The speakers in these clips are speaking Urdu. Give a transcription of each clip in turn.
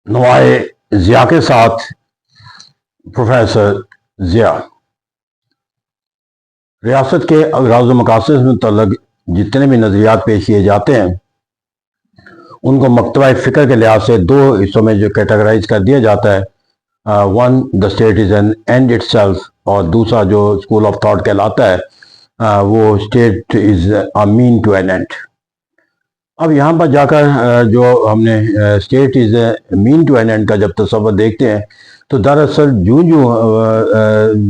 نوائے ضیاء کے ساتھ پروفیسر ضیاء ریاست کے اغراض و مقاصد سے متعلق جتنے بھی نظریات پیش کیے جاتے ہیں ان کو مکتبہ فکر کے لحاظ سے دو حصوں میں جو کیٹیگرائز کر دیا جاتا ہے، one the state is an end itself, اور دوسرا جو اسکول آف تھاٹ کہلاتا ہے وہ state is a main to N end. اب یہاں پر جا کر جو ہم نے state is a main to N end کا جب تصور دیکھتے ہیں تو دراصل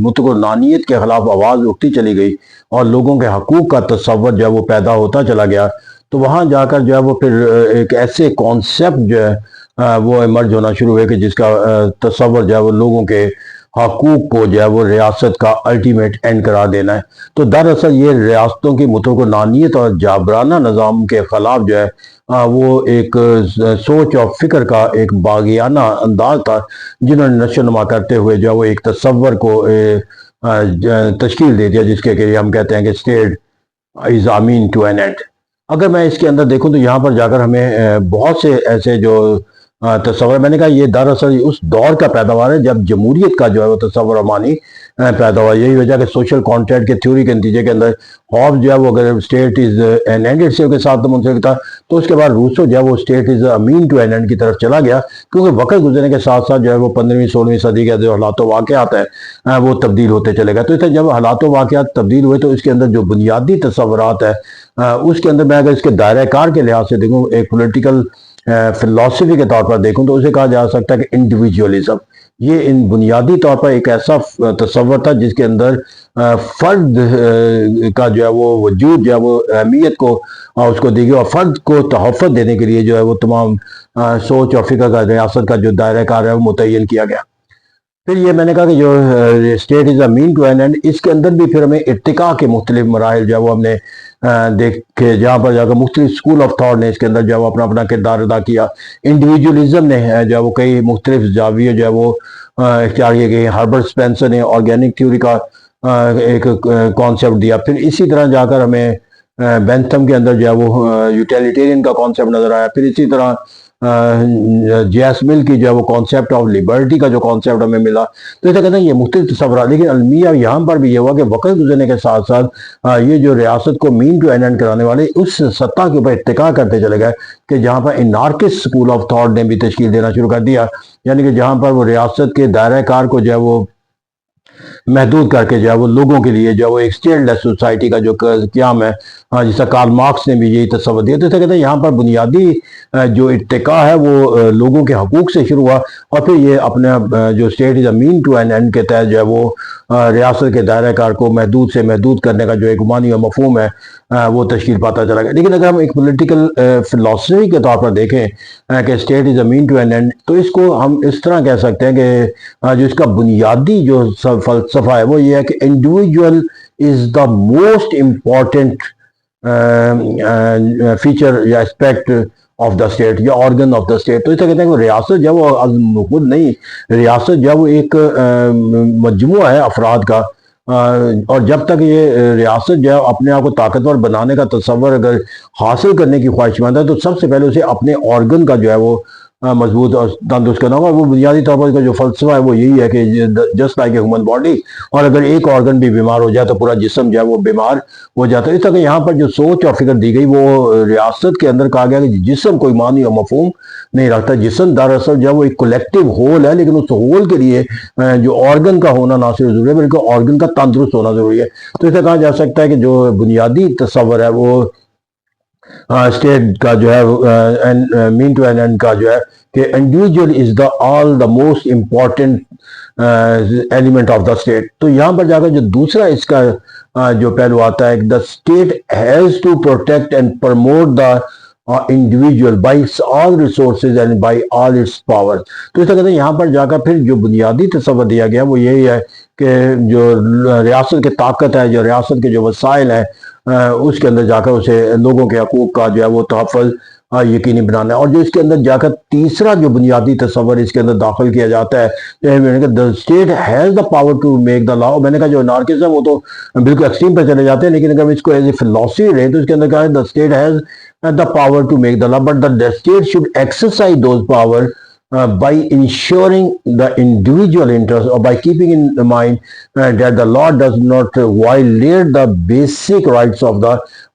مطلق نانیت کے خلاف آواز اٹھتی چلی گئی اور لوگوں کے حقوق کا تصور جو ہے وہ پیدا ہوتا چلا گیا، تو وہاں جا کر جو ہے وہ پھر ایک ایسے کانسیپٹ جو ہے وہ ایمرج ہونا شروع ہوئے کہ جس کا تصور جو ہے وہ لوگوں کے حقوق کو جو ہے وہ ریاست کا الٹیمیٹ اینڈ قرار دینا ہے۔ تو دراصل یہ ریاستوں کی مطلق نانیت اور جابرانہ نظام کے خلاف جو ہے وہ ایک سوچ اور فکر کا ایک باغیانہ انداز تھا، جنہوں نے نشو نما کرتے ہوئے جو ہے وہ ایک تصور کو تشکیل دے دیا، جس کے لیے ہم کہتے ہیں کہ state is a main to N end. اگر میں اس کے اندر دیکھوں تو یہاں پر جا کر ہمیں بہت سے ایسے جو تصور، میں نے کہا یہ دراصل اس دور کا پیداوار ہے جب جمہوریت کا جو ہے وہ تصور اور معنی پیدا ہوا۔ یہی وجہ کہ سوشل کانٹریکٹ کے تھیوری کے نتیجے کے اندر ہابس جو ہے وہ اگر اسٹیٹ از این اینڈ کے ساتھ منسلک تھا، تو اس کے بعد روسو جو ہے وہ state is a main to N end کی طرف چلا گیا، کیونکہ وقت گزرنے کے ساتھ ساتھ جو ہے وہ 15ویں 16ویں صدی کے جو حالات و واقعات ہیں وہ تبدیل ہوتے چلے گئے۔ تو اس طرح جب حالات و واقعات تبدیل ہوئے تو اس کے اندر جو بنیادی تصورات ہے اس کے اندر میں اگر اس کے دائرہ کار کے لحاظ سے دیکھوں، ایک پولیٹیکل فلسفی کے طور پر دیکھوں تو اسے کہا جا سکتا ہے کہ انڈیویجولزم، یہ ان بنیادی طور پر ایک ایسا تصور تھا جس کے اندر فرد کا جو ہے وہ وجود جو ہے وہ اہمیت کو اس کو دی گئی، اور فرد کو تحفظ دینے کے لیے جو ہے وہ تمام سوچ اور فکر کا ریاست کا جو دائرہ کار ہے وہ متعین کیا گیا۔ پھر یہ میں نے کہا کہ جو state is a main to N and, اس کے اندر بھی پھر ہمیں ارتقاء کے مختلف مراحل جو ہے وہ ہم نے دیکھے، جہاں پر جا کر مختلف اسکول آف تھاٹ نے اس کے اندر جو ہے وہ اپنا اپنا کردار ادا کیا۔ انڈیویجولزم نے جو ہے وہ کئی مختلف زاویے جو ہے وہ اختیار کیے گئے۔ ہربرٹ اسپینسر نے آرگینک تھیوری کا ایک کانسیپٹ دیا۔ پھر اسی طرح جا کر ہمیں بینتھم کے اندر جو ہے وہ یوٹیلیٹیرین کا کانسیپٹ نظر آیا۔ پھر اسی طرح جیس مل کی جو ہے وہ کانسیپٹ آف لیبرٹی کا جو کانسیپٹ ہمیں ملا۔ تو اسے کہتے ہیں یہ مختلف تصورات، لیکن المیہ یہاں پر بھی یہ ہوا کہ وقت گزرنے کے ساتھ ساتھ یہ جو ریاست کو مین ٹو این اینڈ کرانے والے اس سطح کے اوپر ارتقاء کرتے چلے گئے کہ جہاں پر انارکسٹ اسکول آف تھاٹ نے بھی تشکیل دینا شروع کر دیا، یعنی کہ جہاں پر وہ ریاست کے دائرہ کار کو جو ہے وہ محدود کر کے جو ہے وہ لوگوں کے لیے جو ہے وہ ایک اسٹیٹ لیس سوسائٹی کا جو قیام ہے، جس طرح کارل مارکس نے بھی یہی تصور دیا۔ تو اسے کہتے ہیں یہاں پر بنیادی جو ارتقاء ہے وہ لوگوں کے حقوق سے شروع ہوا، اور پھر یہ اپنے جو state is a main to N end کے تحت جو ہے وہ ریاست کے دائرہ کار کو محدود سے محدود کرنے کا جو ایک معنی و مفہوم ہے وہ تشکیل پاتا چلا گیا۔ لیکن اگر ہم ایک پولیٹیکل فلسفی کے طور پر دیکھیں کہ state is a main to N end, تو اس کو ہم اس طرح کہہ سکتے ہیں کہ جو اس کا بنیادی جو فلسفہ ہے وہ یہ ہے کہ individual is the most important feature یا اسپیکٹ آف دا اسٹیٹ یا آرگن آف دا اسٹیٹ۔ تو اسے کہتے ہیں کہ ریاست جو ہے وہ خود نہیں، ریاست جو ہے وہ ایک مجموعہ ہے افراد کا، اور جب تک یہ ریاست جو ہے اپنے آپ کو طاقتور بنانے کا تصور اگر حاصل کرنے کی خواہش مند ہے تو سب سے پہلے اسے اپنے آرگن کا جو ہے وہ مضبوط اور تندرست کرنا ہوگا۔ وہ بنیادی طور پر اس کا جو فلسفہ ہے وہ یہی ہے کہ just like a human body, اور اگر ایک آرگن بھی بیمار ہو جائے تو پورا جسم جو ہے وہ بیمار ہو جاتا ہے۔ اس طرح یہاں پر جو سوچ اور فکر دی گئی وہ ریاست کے اندر کہا گیا کہ جسم کوئی معنی اور مفہوم نہیں رکھتا، جسم دراصل جو ہے وہ ایک کولیکٹیو ہول ہے، لیکن اس ہول کے لیے جو آرگن کا ہونا نہ صرف ضروری ہے بلکہ آرگن کا تندرست ہونا ضروری ہے۔ تو اسے کہا جا سکتا ہے کہ جو بنیادی تصور ہے وہ اسٹیٹ کا جو ہے مین ٹو این اینڈ کا جو ہے کہ individual is the all the most important element of the state. تو یہاں پر جا کر جو دوسرا اس کا جو پہلو آتا ہے، the state has to protect and promote the individual by all resources and by all its power. تو اس طرح کہتے ہیں یہاں پر جا کر پھر جو بنیادی تصور دیا گیا وہ یہی ہے کہ جو ریاست کی طاقت ہے، جو ریاست کے جو وسائل ہیں اس کے اندر جا کر اسے لوگوں کے حقوق کا جو ہے وہ تحفظ یقینی بنانا ہے۔ اور جو اس کے اندر جا کر تیسرا جو بنیادی تصور اس کے اندر داخل کیا جاتا ہے، میں نے کہا the state has the power to make the law۔ میں نے کہا جو انارکسم وہ تو بالکل ایکسٹریم پر چلے جاتے ہیں، لیکن اگر ہم اس کو ایز اے فلسفی رہے تو اس کے اندر کہا ہے the state has the power to make the law but the state should exercise those power by ensuring the individual interest, or by keeping in mind that the law does not violate the basic rights of the